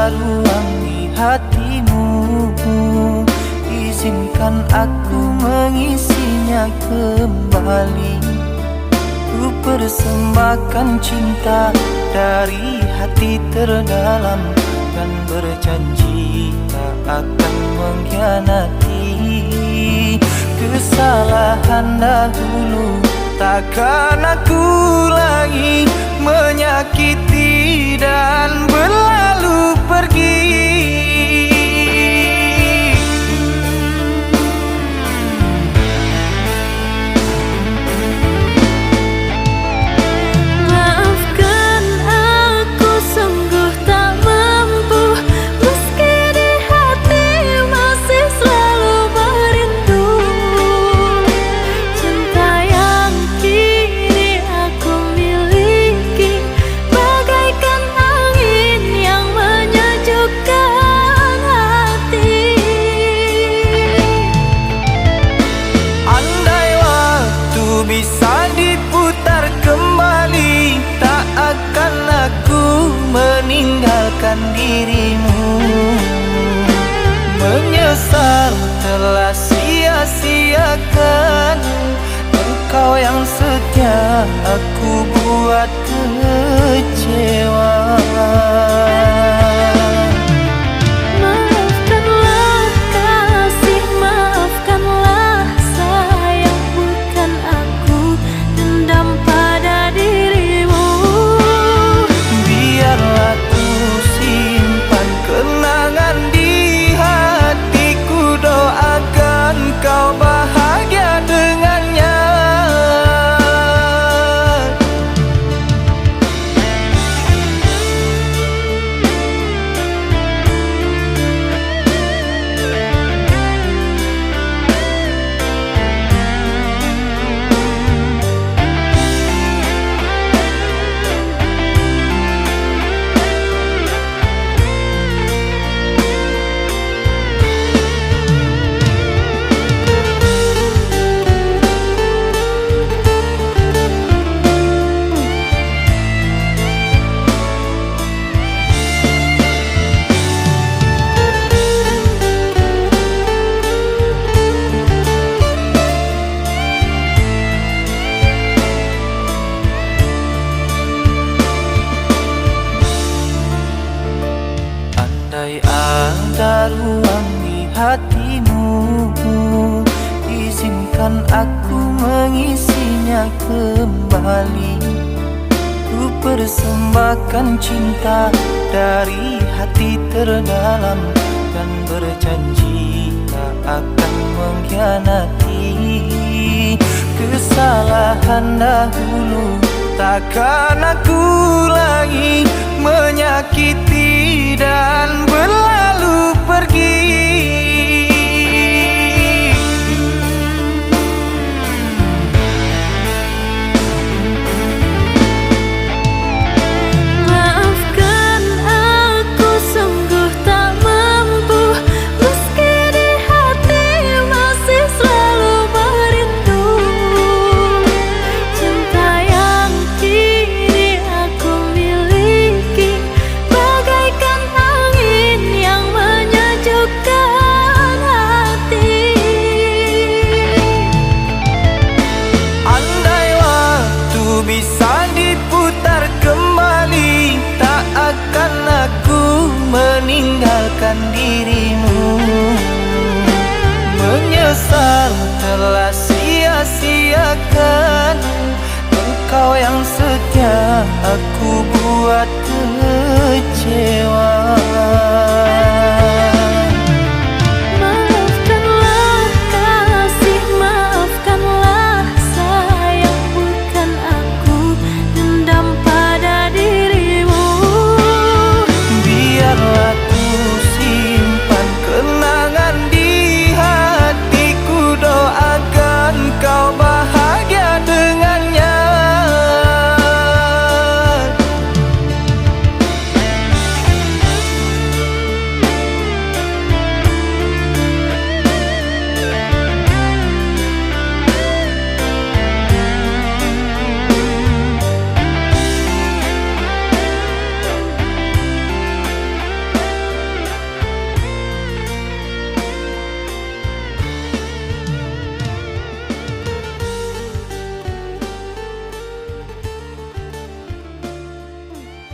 ada ruang di hatimu, izinkan aku mengisinya kembali. Ku persembahkan cinta dari hati terdalam dan berjanji tak akan mengkhianati. Kesalahan dahulu takkan aku lagi menyakiti dan berlalu pergi. Bisa diputar kembali, tak akan aku meninggalkan dirimu. Menyesal telah sia-siakan engkau yang setia, aku buat kecewa. Andai ada ruang di hatimu, izinkan aku mengisinya kembali. Ku persembahkan cinta dari hati terdalam dan berjanji tak akan mengkhianati. Kesalahan dahulu takkan aku lagi menyakiti dan berlalu pergi. Bisa diputar kembali, tak akan aku meninggalkan dirimu. Menyesal telah sia-siakan engkau yang setia, aku buat kecewa.